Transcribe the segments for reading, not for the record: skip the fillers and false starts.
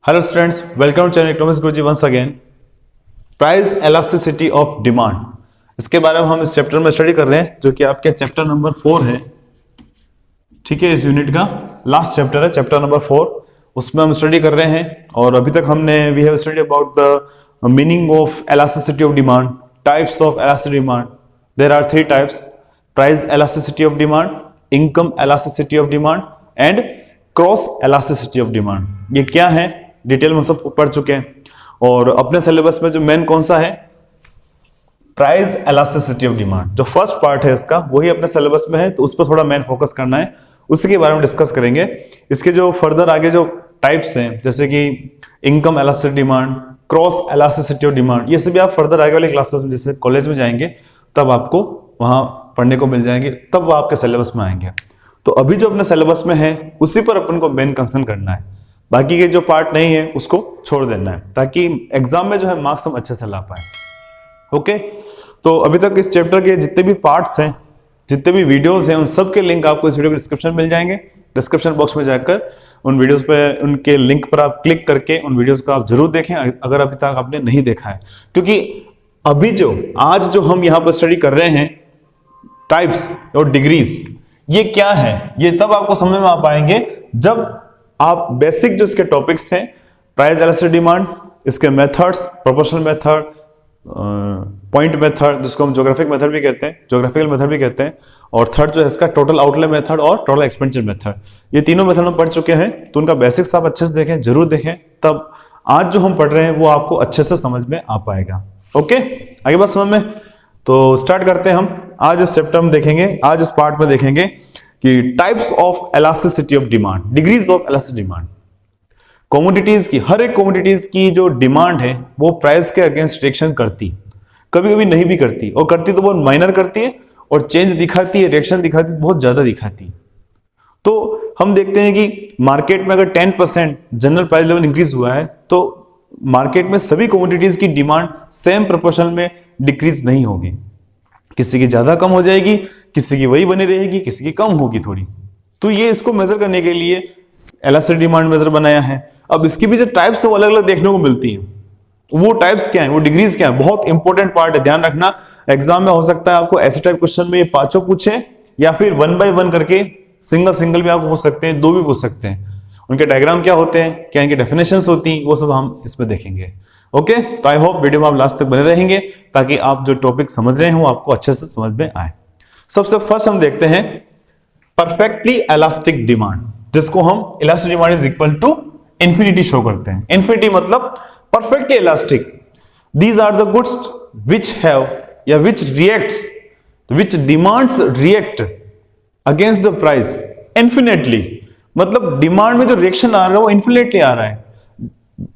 Hello students, welcome to channel economics Guruji once again. Price elasticity of demand, इसके बारे में हम इस चैप्टर में स्टडी कर रहे हैं, जो कि आपके चैप्टर नंबर 4 है। ठीक है, इस यूनिट का लास्ट चैप्टर है, चैप्टर नंबर 4। उसमें हम स्टडी कर रहे हैं और अभी तक हमने we have study about the meaning of elasticity of demand, types of elasticity demand. There are 3 types: price elasticity of demand, income elasticity of demand and cross elasticity of demand. ये क्या है, डिटेल में सब पढ़ चुके हैं। और अपने सिलेबस में जो मेन कौन सा है, प्राइस एलास्टिसिटी ऑफ डिमांड, जो फर्स्ट पार्ट है इसका, वही अपने सिलेबस में है, तो उस पर थोड़ा मेन फोकस करना है, उसी के बारे में डिस्कस करेंगे। इसके जो फर्दर आगे जो टाइप्स हैं, जैसे कि income elasticity demand, cross elasticity of demand, ये सभी आप फर्दर आगे वाले क्लासेस में, जैसे कॉलेज में जाएंगे तब आपको वहां पढ़ने को मिल जाएंगे, तब वो आपके सिलेबस में आएंगे। तो अभी जो अपने सिलेबस में है उसी पर अपन को मेन कंसर्न करना है, बाकी के जो पार्ट नहीं है उसको छोड़ देना है, ताकि एग्जाम में जो है मार्क्स हम अच्छे से ला पाए। ओके, तो अभी तक इस चैप्टर के जितने भी पार्ट्स हैं, जितने भी वीडियोस हैं, उन सब के लिंक आपको इस वीडियो के डिस्क्रिप्शन मिल जाएंगे। डिस्क्रिप्शन बॉक्स में जाकर उन वीडियोस पे, उनके लिंक पर आप क्लिक करके उन वीडियोस को आप जरूर देखें, अगर अभी तक आपने नहीं देखा है। क्योंकि अभी आज जो हम यहाँ पर स्टडी कर रहे हैं, टाइप्स और डिग्रीज, ये क्या है, ये तब आपको समझ में आ पाएंगे जब आप बेसिक जो इसके टॉपिक्स हैं, प्राइस एलास्टिसिटी डिमांड, इसके methods, proportional method, point method, जिसको हम ज्योग्राफिक मेथड भी कहते हैं, ज्योग्राफिकल मेथड भी कहते हैं, और थर्ड जो है इसका टोटल आउटले मेथड और टोटल एक्सपेंडिचर मेथड, ये तीनों मेथड हम पढ़ चुके हैं। तो उनका बेसिक्स आप अच्छे से देखें, जरूर देखें, तब आज जो हम पढ़ रहे हैं वो आपको अच्छे से समझ में आ पाएगा। ओके, आगे बात समझ में, तो स्टार्ट करते हैं हम। आज इस चैप्टर में देखेंगे, आज इस पार्ट में देखेंगे कि types of elasticity of demand, degrees of elasticity demand. Commodities की, हर एक कमोडिटीज की जो डिमांड है वो प्राइस के अगेंस्ट रिएक्शन करती, कभी कभी नहीं भी करती, और करती तो बहुत माइनर करती है, और चेंज दिखाती है, रिएक्शन दिखाती है, बहुत ज्यादा दिखाती है। तो हम देखते हैं कि मार्केट में अगर 10% जनरल प्राइस लेवल इंक्रीज हुआ है, तो मार्केट में सभी कमोडिटीज की डिमांड सेम प्रोपोर्शन में डिक्रीज नहीं होगी, किसी की ज्यादा कम हो जाएगी, किसी की वही बनी रहेगी, किसी की कम होगी थोड़ी। तो ये इसको मेजर करने के लिए एलास्टिसिटी डिमांड मेजर बनाया है। अब इसकी भी जो टाइप्स है वो अलग अलग देखने को मिलती हैं। वो टाइप्स क्या है, वो डिग्रीज क्या है, बहुत इंपॉर्टेंट पार्ट है, ध्यान रखना। एग्जाम में हो सकता है आपको ऐसे टाइप क्वेश्चन में ये पांचों पूछे, या फिर 1 बाय 1 करके सिंगल सिंगल भी आपको पूछ सकते हैं, 2 भी पूछ सकते हैं। उनके डायग्राम क्या होते हैं, क्या इनकी डेफिनेशंस होती हैं, वो सब हम इसमें देखेंगे। ओके, तो आई होप वीडियो में आप लास्ट तक बने रहेंगे, ताकि आप जो टॉपिक समझ रहे हैं वो आपको अच्छे से समझ में आए। सबसे फर्स्ट हम देखते हैं परफेक्टली इलास्टिक डिमांड, जिसको हम elastic demand is equal to infinity show करते हैं। इंफिनिटी मतलब perfectly elastic. These are the goods which have या which reacts, which demands react against the price infinitely. मतलब डिमांड में जो रिएक्शन आ रहा है वो इन्फिनेटली आ रहा है,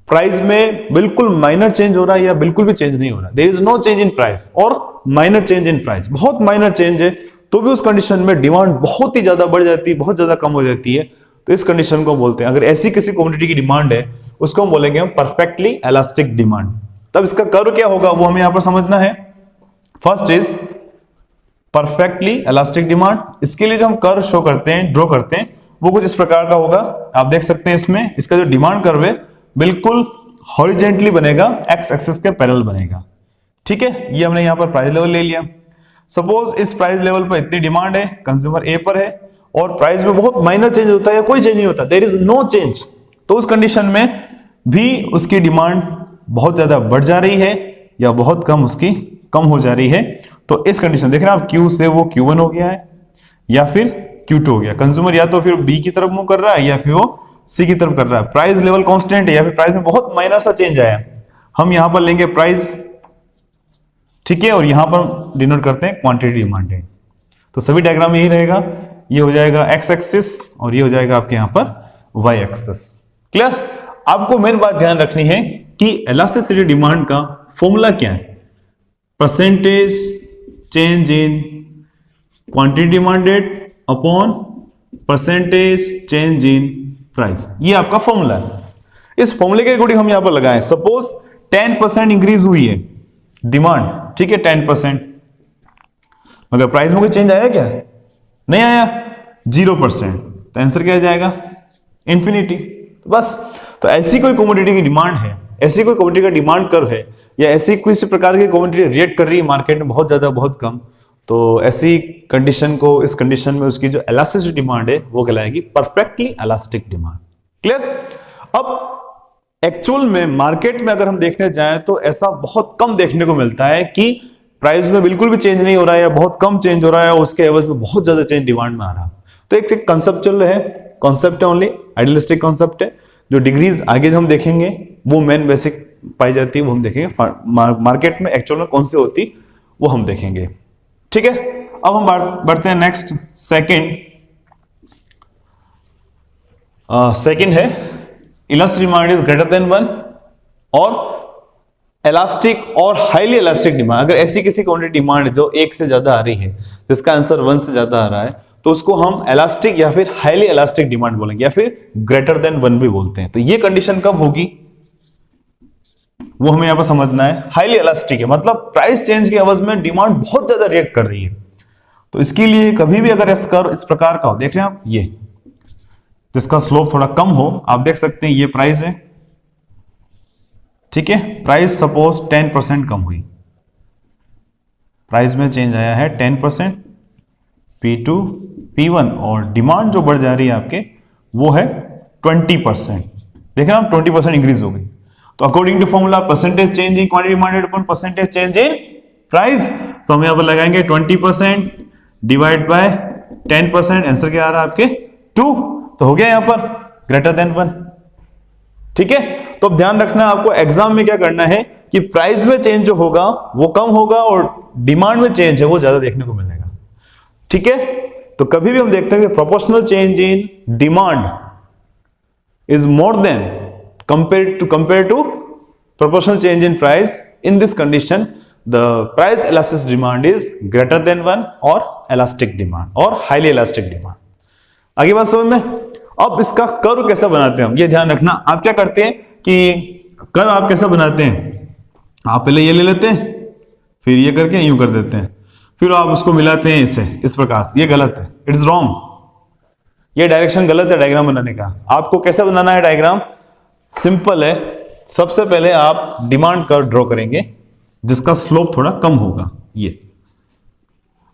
प्राइस में बिल्कुल माइनर चेंज हो रहा है या बिल्कुल भी चेंज नहीं हो रहा। There is no change in price और माइनर चेंज इन प्राइस, बहुत माइनर चेंज है, तो भी उस कंडीशन में डिमांड बहुत ही ज्यादा बढ़ जाती है, बहुत ज्यादा कम हो जाती है। तो इस कंडीशन को बोलते हैं, अगर ऐसी किसी कमोडिटी की डिमांड है उसको हम बोलेंगे हम परफेक्टली इलास्टिक डिमांड। तब इसका कर्व क्या होगा वो हमें यहां पर समझना है। First is perfectly elastic demand. इसके लिए जो हम कर्व शो करते हैं, ड्रॉ करते हैं, वो कुछ इस प्रकार का होगा। आप देख सकते हैं इसमें इसका जो डिमांड कर्व है बिल्कुल हॉरिजेंटली बनेगा, एक्स एक्सिस के पैरेलल बनेगा। ठीक है, ये हमने यहां पर प्राइस लेवल ले लिया। सपोज इस प्राइस लेवल पर इतनी डिमांड है, कंज्यूमर ए पर है, और प्राइस में बहुत माइनर चेंज होता है या कोई चेंज नहीं होता, देयर इज नो चेंज। तो उस कंडीशन में भी उसकी डिमांड बहुत ज्यादा बढ़ जा रही है या बहुत कम उसकी कम हो जा रही है। तो इस कंडीशन देख रहे हैं आप, क्यू से वो Q1 हो गया है या फिर Q2 हो गया। कंज्यूमर या तो फिर बी की तरफ मूव कर रहा है या फिर वो सी की तरफ कर रहा है। प्राइस लेवल कांस्टेंट है या फिर प्राइस में बहुत माइनर सा चेंज आया, हम यहां पर लेंगे प्राइस, ठीक है, और यहां पर डिनोट करते हैं क्वांटिटी डिमांड है। तो सभी डायग्राम यही रहेगा, ये हो जाएगा एक्स एक्सिस और ये हो जाएगा आपके यहां पर वाई एक्सिस। क्लियर? आपको मेन बात ध्यान रखनी है कि इलास्टिसिटी डिमांड का फॉर्मूला क्या है, percentage change in quantity demanded upon percentage change in price, ये आपका फॉर्मूला है। इस फॉर्मूले के अकॉर्डिंग हम यहां पर लगाएं। सपोज 10% इंक्रीज हुई है डिमांड, ठीक है, 10%, मगर प्राइस में कोई चेंज आया क्या? नहीं आया, 0%। तो आंसर क्या आ जाएगा? इंफिनिटी। बस तो ऐसी कोई कमोडिटी की डिमांड है, ऐसी कोई कमोडिटी का डिमांड कर्व है, या ऐसी किसी प्रकार की कमोडिटी रिएक्ट कर रही है मार्केट में बहुत ज्यादा बहुत कम, तो ऐसी कंडीशन को, इस कंडीशन में उसकी जो इलास्टिसिटी डिमांड है वो कहलाएगी परफेक्टली इलास्टिक डिमांड। क्लियर? अब एक्चुअल में मार्केट में अगर हम देखने जाएं तो ऐसा बहुत कम देखने को मिलता है कि प्राइस में बिल्कुल भी चेंज नहीं हो रहा है या बहुत कम चेंज हो रहा है और उसके एवज में बहुत ज्यादा चेंज डिमांड में आ रहा है। तो एक कंसेप्चुअल है, कॉन्सेप्ट है, ओनली आइडियलिस्टिक कॉन्सेप्ट है। जो डिग्रीज आगे हम देखेंगे वो मेन बेसिक पाई जाती है, वो हम देखेंगे। मार्केट में एक्चुअल में कौन सी होती वो हम देखेंगे। ठीक है, अब हम बढ़ते हैं नेक्स्ट। सेकंड है elastic demand is greater than 1 और इलास्टिक और हाईली इलास्टिक डिमांड। अगर ऐसी किसी क्वांटिटी डिमांड जो 1 से ज्यादा आ रही है, जिसका आंसर 1 से ज्यादा आ रहा है, तो उसको हम इलास्टिक या फिर हाईली इलास्टिक डिमांड बोलेंगे या फिर ग्रेटर देन 1 भी बोलते हैं। तो ये कंडीशन कब होगी वो हमें यहां पर समझना है। हाईली इलास्टिक है मतलब प्राइस चेंज के एवज में डिमांड बहुत ज्यादा रिएक्ट कर रही है। तो इसके लिए कभी भी अगर इस प्रकार का हो, देख रहे हैं आप, ये जिसका स्लोप थोड़ा कम हो, आप देख सकते हैं ये प्राइस है, ठीक है। प्राइस सपोज 10% कम हुई, प्राइस में चेंज आया है 10%, P2 P1, और डिमांड जो बढ़ जा रही है आपके वो है 20%। देख रहे हैं आप, 20% इंक्रीज हो गई। तो according to formula percentage change in quantity demanded upon percentage change in price, तो हम यहां पर लगाएंगे 20% डिवाइड बाय 10%, आंसर क्या आ रहा है आपके 2। तो हो गया यहां पर ग्रेटर देन 1। ठीक है, तो अब ध्यान रखना आपको एग्जाम में क्या करना है कि प्राइस में चेंज जो होगा वो कम होगा और डिमांड में चेंज है वो ज्यादा देखने को मिलेगा। ठीक है, तो कभी भी हम देखते हैं कि proportional change in demand is more than compared to proportional change in price. In this condition the price elastic demand is greater than 1 or elastic demand or highly elastic demand. आगे बात समझ में। अब इसका कर्व कैसे बनाते हैं हम, ये ध्यान रखना। आप क्या करते हैं कि कर्व आप कैसे बनाते हैं, आप पहले ये ले लेते हैं, फिर ये करके यूं कर देते हैं, फिर आप उसको मिलाते हैं इसे इस प्रकार से। ये गलत है, इट इज रॉन्ग, ये डायरेक्शन गलत है डायग्राम बनाने का। आपको कैसे बनाना है डायग्राम, सिंपल है। सबसे पहले आप डिमांड कर्व ड्रॉ करेंगे जिसका स्लोप थोड़ा कम होगा। ये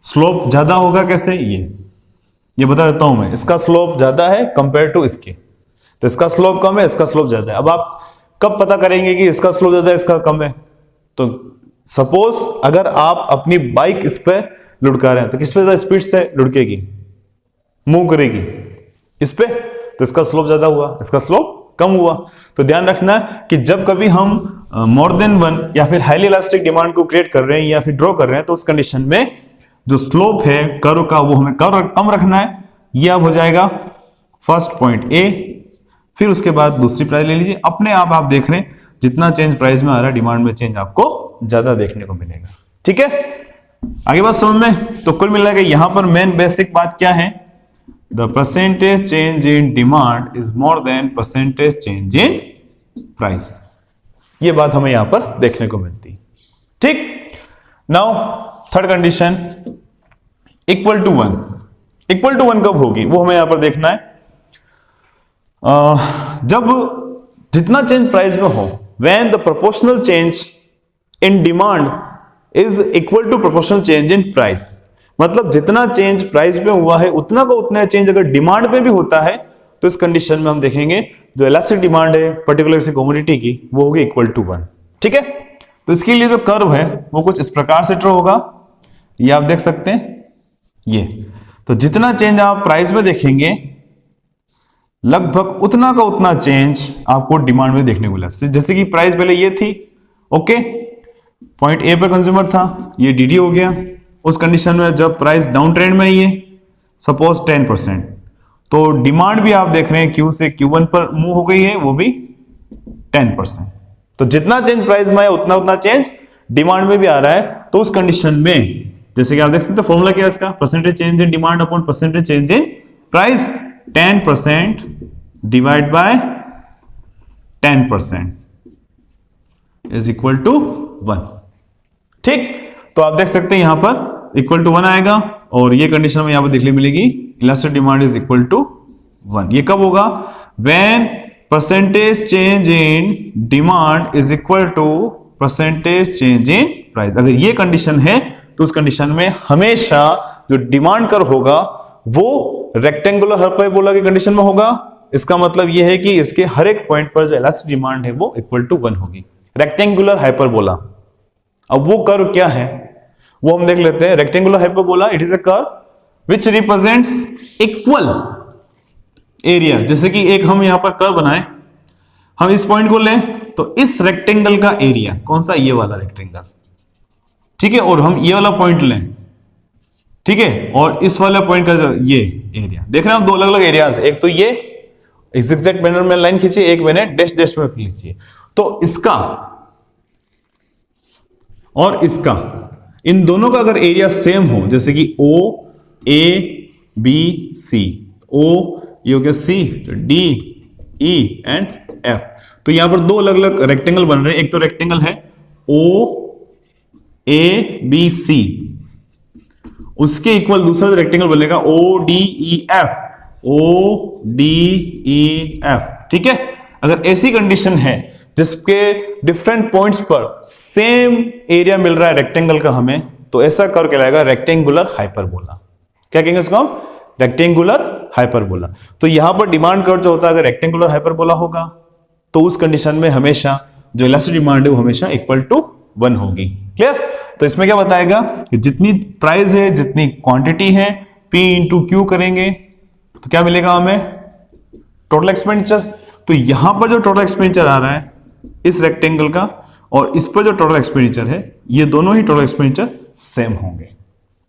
स्लोप ज्यादा होगा कैसे, ये बता देता हूं मैं। इसका स्लोप ज्यादा है कंपेयर टू इसके, तो इसका स्लोप कम है, इसका स्लोप ज्यादा है। अब आप कब पता करेंगे कि इसका स्लोप ज्यादा है इसका कम है, तो सपोज अगर आप अपनी बाइक इस पे लुढ़का रहे हैं तो किस पे ज्यादा स्पीड से लुढ़केगी, मूव करेगी इस पे, तो इसका स्लोप ज्यादा हुआ, इसका स्लोप कम हुआ। तो ध्यान रखना कि जब कभी हम मोर देन 1 या फिर हाईली इलास्टिक डिमांड को क्रिएट कर रहे हैं या फिर ड्रॉ कर रहे हैं, तो उस कंडीशन में जो स्लोप है कर्व का वो हमें कम रखना है। ये अब हो जाएगा फर्स्ट पॉइंट ए, फिर उसके बाद दूसरी प्राइस ले लीजिए। अपने आप देख रहे हैं जितना चेंज प्राइस में आ रहा है डिमांड में चेंज आपको ज्यादा देखने को मिलेगा। ठीक है, आगे बात समझ में। तो कुल मिला के यहां पर मेन बेसिक बात क्या है, the percentage change in demand is more than percentage change in price। ये बात हमें यहां पर देखने को मिलती। ठीक, now third condition equal to 1। Equal to 1 कब होगी वो हमें यहां पर देखना है। जब जितना चेंज प्राइस में हो, when the proportional change in demand is equal to proportional change in price। मतलब जितना चेंज प्राइस पे हुआ है उतना का उतना चेंज अगर डिमांड पे भी होता है, तो इस कंडीशन में हम देखेंगे जो इलास्टिक डिमांड है पर्टिकुलर किसी कमोडिटी की वो होगी इक्वल टू 1। ठीक है, तो इसके लिए जो कर्व है वो कुछ इस प्रकार से ड्रॉ होगा, ये आप देख सकते हैं ये। तो जितना चेंज आप प्राइस में देखेंगे लगभग उतना का उतना चेंज आपको डिमांड में देखने को मिला। जैसे कि प्राइस पहले ये थी, ओके, पॉइंट ए पर कंज्यूमर था, ये डीडी हो गया। उस कंडीशन में जब प्राइस डाउन ट्रेंड में है सपोज 10%, तो डिमांड भी आप देख रहे हैं Q से Q1 पर मूव हो गई है, वो भी 10%। तो जितना चेंज प्राइस में है उतना चेंज डिमांड में भी आ रहा है। तो उस कंडीशन में जैसे कि आप देख सकते हैं फॉर्मूला क्या है इसका, percentage change in demand upon percentage change in price, 10% divide by 10% is equal to 1। ठीक, तो आप देख सकते हैं यहां पर इक्वल टू 1 आएगा और ये कंडीशन में यहां पर देखने मिलेगी elastic demand is equal to 1। ये कब होगा, when percentage change in demand is equal to percentage change in price. अगर ये कंडीशन है तो उस कंडीशन में हमेशा जो डिमांड कर्व होगा वो रेक्टेंगुलर हाइपरबोला की कंडीशन में होगा। इसका मतलब यह है कि इसके हर एक पॉइंट पर जो इलास्टिक डिमांड है वो इक्वल टू 1 होगी, रेक्टेंगुलर हाइपरबोला। अब वो कर्व क्या है वो हम देख लेते हैं। Rectangular hyperbola it is a curve which represents equal area. जैसे कि एक हम यहां पर कर्व बनाए, हम इस पॉइंट को लें तो इस रेक्टेंगल का एरिया कौन सा, ये वाला रेक्टेंगल, ठीक है, और हम ये वाला पॉइंट लें, ठीक है, और इस वाले पॉइंट का जो ये एरिया देख रहे हैं, दो अलग अलग एरियाज, एक तो ये एग्जैक्ट मैनर में लाइन खींची, एक मैंने डैश डैश में खींची। तो इसका और इसका, इन दोनों का अगर एरिया सेम हो, जैसे कि ओ ए बी सी, ओ ये हो गया सी, डी ई एंड एफ, तो यहां पर दो अलग अलग रेक्टेंगल बन रहे हैं। एक तो रेक्टेंगल है ओ ए बी सी, उसके इक्वल दूसरा रेक्टेंगल बनेगा O D E F, O D E F, ठीक है। अगर ऐसी कंडीशन है जिसके डिफरेंट पॉइंट्स पर सेम एरिया मिल रहा है रेक्टेंगल का हमें, तो ऐसा कर्व कहलाएगा रेक्टेंगुलर हाइपरबोला। क्या कहेंगे इसको हम, रेक्टेंगुलर हाइपरबोला। तो यहां पर डिमांड कर्व जो होता है अगर रेक्टेंगुलर हाइपरबोला होगा तो उस कंडीशन में हमेशा जो इलास्टिक डिमांड है वो हमेशा इक्वल टू 1 होगी। क्लियर। तो इसमें क्या बताएगा कि जितनी प्राइस है, जितनी क्वांटिटी है, P इंटू क्यू करेंगे तो क्या मिलेगा हमें, टोटल एक्सपेंडिचर। तो यहां पर जो टोटल एक्सपेंडिचर आ रहा है इस रेक्टेंगल का और इस पर जो टोटल एक्सपेंडिचर है, ये दोनों ही टोटल एक्सपेंडिचर सेम होंगे,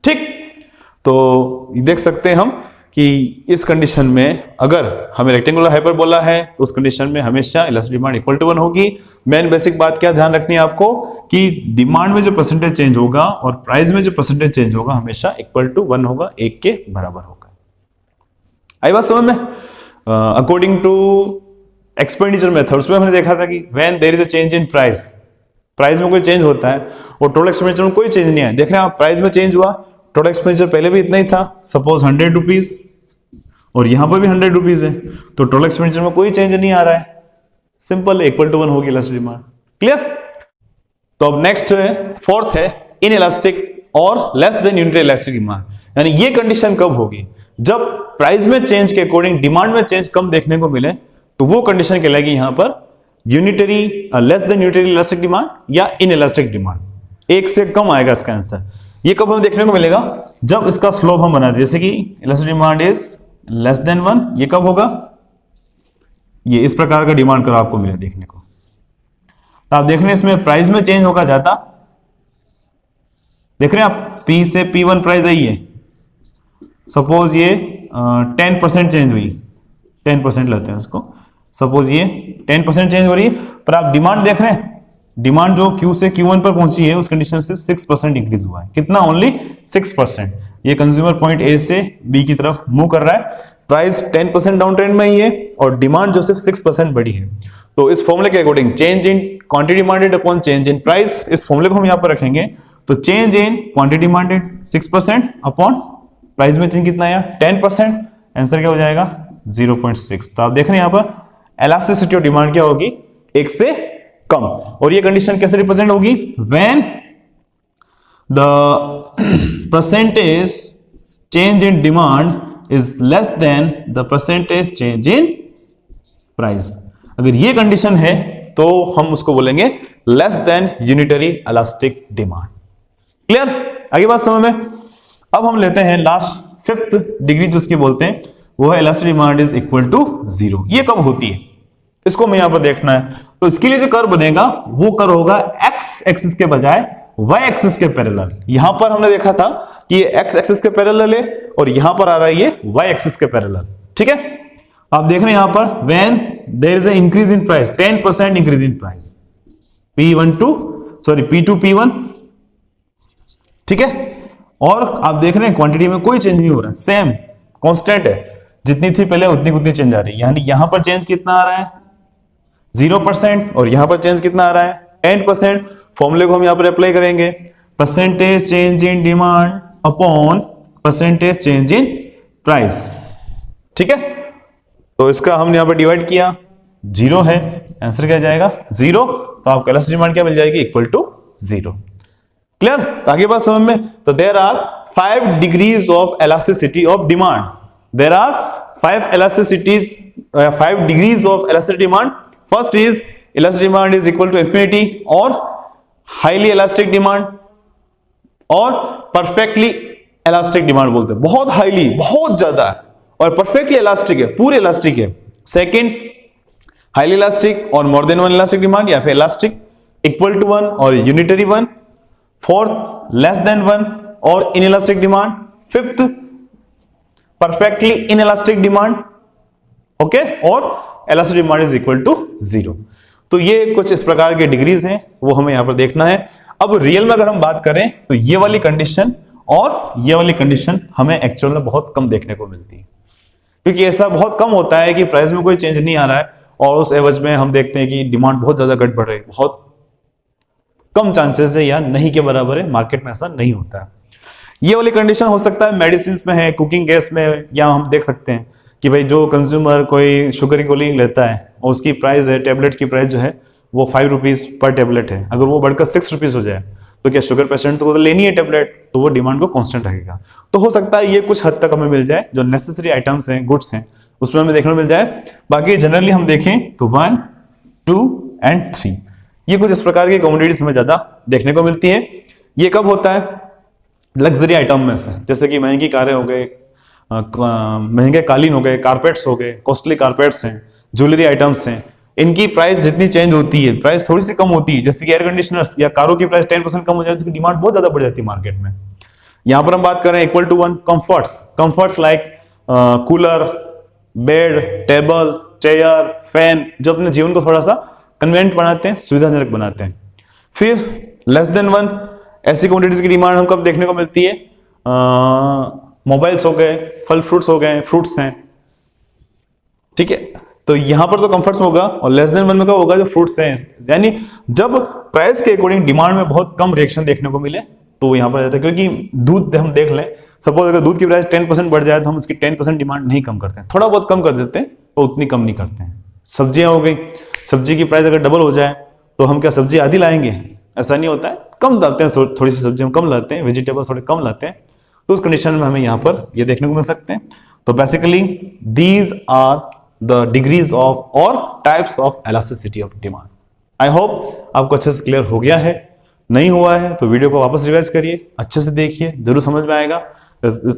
ठीक। तो देख सकते हैं हम कि इस कंडीशन में अगर हमें रेक्टेंगुलर हाइपरबोला है तो उस कंडीशन में हमेशा इलास्टिक डिमांड इक्वल टू 1 होगी। मेन बेसिक बात क्या ध्यान रखनी है आपको कि डिमांड में जो परसेंटेज चेंज होगा और प्राइस में जो परसेंटेज चेंज होगा हमेशा इक्वल टू 1 होगा, 1 के बराबर होगा। आई बात समझ में। अकॉर्डिंग टू एक्सपेंडिचर मेथड उसमें हमने देखा था कि when there is a change in price, price में कोई चेंज होता है और टोटल एक्सपेंडिचर में कोई चेंज नहीं है। देख रहे हैं आप, प्राइस में चेंज हुआ, टोटल एक्सपेंडिचर पहले भी इतना ही था, सपोज 100 रुपीज, और यहां पर भी 100 रुपीज है, तो टोटल एक्सपेंडिचर में कोई चेंज नहीं आ रहा है, सिंपल इक्वल टू 1 होगी इलास्टिक डिमांड। क्लियर। तो अब नेक्स्ट है, फोर्थ है इन इलास्टिक और less than unitary elastic demand. यानी ये कंडीशन कब होगी, जब प्राइस में चेंज के अकॉर्डिंग डिमांड में चेंज कम देखने को मिले, तो वो कंडीशन कहलाएगी यहां पर unitary, less than unitary elastic demand या इन इलास्टिक डिमांड। एक से कम आएगा इसका आंसर। ये कब हमें देखने को मिलेगा, जब इसका स्लोप हम बना दें, जैसे कि elastic demand is less than 1, ये कब होगा, ये इस प्रकार का डिमांड कर्व आपको मिले देखने को। तो आप देख रहे हैं इसमें प्राइस में चेंज होगा ज्यादा, देख रहे हैं आप, P से P1 प्राइस आई है, सपोज ये 10% चेंज हुई, 10% लेते हैं इसको, सपोज ये 10% चेंज हो रही है, पर आप डिमांड देख रहे हैं, डिमांड जो Q से Q1 पर पहुंची है उस कंडीशन से 6% इंक्रीज हुआ है। कितना, ओनली 6%। ये कंज्यूमर पॉइंट ए से बी की तरफ मूव कर रहा है, प्राइस 10% डाउन ट्रेंड में ही है और डिमांड जो सिर्फ 6% बढ़ी है। तो इस फॉर्मूले के according change in quantity demanded upon change in price, इस फॉर्मूले को हम यहां पर रखेंगे। तो change in quantity demanded 6% upon price में चेंज कितना आया 10%, आंसर क्या हो जाएगा 0.6। तो आप देख रहे हैं यहां पर इलास्टिसिटी ऑफ डिमांड क्या होगी, 1 से कम। और ये कंडीशन कैसे रिप्रेजेंट होगी, when the percentage change in demand is less than the percentage change in price. अगर ये कंडीशन है तो हम उसको बोलेंगे less than unitary elastic demand. Clear, आगे बात समझ में। अब हम लेते हैं लास्ट 5th डिग्री जो उसकी बोलते हैं, वो है elastic demand is equal to 0। ये कब होती है, इसको मैं यहां पर देखना है। तो इसके लिए जो कर्व बनेगा वो कर्व होगा एक्स एक्सिस के बजाय वाई एक्सिस के पैरेलल। यहां पर हमने देखा था कि ये एक्स एक्सिस के पैरेलल है और यहां पर आ रहा है ये वाई एक्सिस के पैरेलल, ठीक है। आप देख रहे हैं यहां पर when there is a increase in price, 10% increase in price, P2 P1, ठीक है। और आप देख रहे हैं क्वांटिटी में कोई चेंज नहीं हो रहा है, सेम कांस्टेंट है, जितनी थी पहले उतनी चेंज आ रही है। यानी यहां पर चेंज कितना आ रहा है 0% और यहां पर चेंज कितना आ रहा है 10%। फॉर्मूले को हम यहां पर अप्लाई करेंगे, percentage change in demand upon percentage change in price, ठीक है। तो इसका हमने यहां पर डिवाइड किया, जीरो है, आंसर क्या जाएगा 0। तो आपको इलास्टिक डिमांड क्या मिल जाएगी, इक्वल टू 0। क्लियर, तो आगे बात समझ में। तो there are 5 degrees of elasticity of demand. There are 5 degrees of elastic demand. First is elastic demand is equal to infinity, और हाईली इलास्टिक डिमांड, और परफेक्टली इलास्टिक डिमांड बोलते हैं। बहुत हाईली, बहुत ज्यादा है, और परफेक्टली इलास्टिक है, पूरे इलास्टिक है। सेकंड हाईली इलास्टिक और more than one elastic demand, या फिर इलास्टिक इक्वल टू 1 और यूनिटरी 1। फोर्थ लेस देन 1 और inelastic demand. Fifth perfectly inelastic demand, okay, और elastic demand is equal to 0। तो ये कुछ इस प्रकार के डिग्रीज हैं, वो हमें यहां पर देखना है। अब रियल में अगर हम बात करें तो ये वाली कंडीशन और ये वाली कंडीशन हमें एक्चुअल में बहुत कम देखने को मिलती है, क्योंकि ऐसा बहुत कम होता है कि प्राइस में कोई चेंज नहीं आ रहा है और उस एवज में हम देखते हैं कि डिमांड बहुत ज्यादा घट बढ़ रही है। बहुत कम चांसेस है या नहीं के बराबर है, मार्केट में ऐसा नहीं होता है। ये वाली कंडीशन हो सकता है मेडिसिन में है, कुकिंग गैस में, या हम देख सकते हैं कि भाई जो कंज्यूमर कोई शुगर की गोली लेता है और उसकी प्राइस है, टेबलेट की प्राइस जो है वो 5 रुपीज पर टेबलेट है, अगर वो बढ़कर 6 रुपीज हो जाए तो क्या शुगर पेशेंट को तो लेनी है टेबलेट, तो वो डिमांड को कांस्टेंट रखेगा। तो हो सकता है ये कुछ हद तक हमें मिल जाए, जो नेसेसरी आइटम्स हैं, गुड्स हैं, उसमें हमें देखने को मिल जाए। बाकी जनरली हम देखें तो 1, 2 एंड 3 ये कुछ इस प्रकार की कमोडिटीज हमें ज्यादा देखने को मिलती है। ये कब होता है, लग्जरी आइटम में से, जैसे कि महंगी कारें हो गए, महंगे कालीन हो गए, कारपेट्स हो गए, कॉस्टली कारपेट्स हैं, ज्वेलरी आइटम्स हैं, इनकी प्राइस जितनी चेंज होती है, प्राइस थोड़ी सी कम होती है, जैसे कि एयर कंडीशनर्स या कारों की प्राइस 10% कम हो जाती है, उसकी डिमांड बहुत ज्यादा बढ़ जाती है मार्केट में। यहां पर हम बात करें equal to 1 comforts like cooler, bed, table, chair, fan, जो अपने जीवन को थोड़ा सा कन्वीनियंट बनाते हैं, सुविधाजनक बनाते हैं। फिर लेस देन 1 ऐसी क्वांटिटीज की डिमांड हम कब देखने को मिलती है, मोबाइल्स हो गए, फल फ्रूट्स हो गए, फ्रूट्स हैं, ठीक है। तो यहां पर तो कंफर्ट्स में होगा, और लेस देन 1 में कब होगा, जो फ्रूट्स हैं, यानी जब प्राइस के अकॉर्डिंग डिमांड में बहुत कम रिएक्शन देखने को मिले तो यहां पर जाता है। क्योंकि दूध हम देख लें, सपोज अगर दूध की प्राइस 10% बढ़ जाए तो हम उसकी 10% डिमांड नहीं कम करते हैं, थोड़ा बहुत कम कर देते हैं, तो उतनी कम नहीं करते हैं। सब्जियां हो गई, सब्जी की प्राइस अगर डबल हो जाए तो हम क्या सब्जी आधी लाएंगे, ऐसा नहीं होता है, कम लाते हैं, थोड़ी सी सब्जी हम कम लाते हैं, वेजिटेबल्स थोड़े कम लाते हैं। तो उस कंडीशन में हमें यहाँ पर ये देखने को मिल सकते हैं। तो basically these are the degrees of और types of elasticity of demand. I hope आपको अच्छे से क्लियर हो गया है। नहीं हुआ है तो वीडियो को वापस रिवाइज करिए, अच्छे से देखिए, जरूर समझ में आएगा।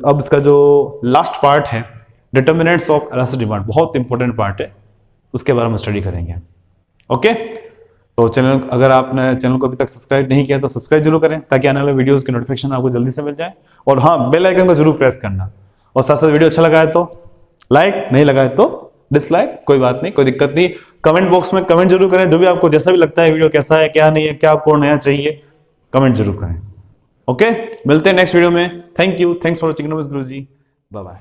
अब इसका जो लास्ट पार्ट है, डिटर्मिनेंट्स ऑफ इलास्टिक डिमांड, बहुत इंपॉर्टेंट पार्ट है, उसके बारे में स्टडी करेंगे। ओके, तो चैनल, अगर आपने चैनल को अभी तक सब्सक्राइब नहीं किया तो सब्सक्राइब जरूर करें, ताकि आने वाले वीडियोस की नोटिफिकेशन आपको जल्दी से मिल जाए। और हाँ, बेल आइकन को जरूर प्रेस करना, और साथ साथ वीडियो अच्छा लगा है तो लाइक, नहीं लगा है तो डिसलाइक, कोई बात नहीं, कोई दिक्कत नहीं। कमेंट बॉक्स में कमेंट जरूर करें, जो भी आपको जैसा भी लगता है, वीडियो कैसा है, क्या नहीं है, क्या आपको नया चाहिए, कमेंट जरूर करें। ओके, मिलते हैं नेक्स्ट वीडियो में। Thank you, thanks for watching Guruji, bye bye.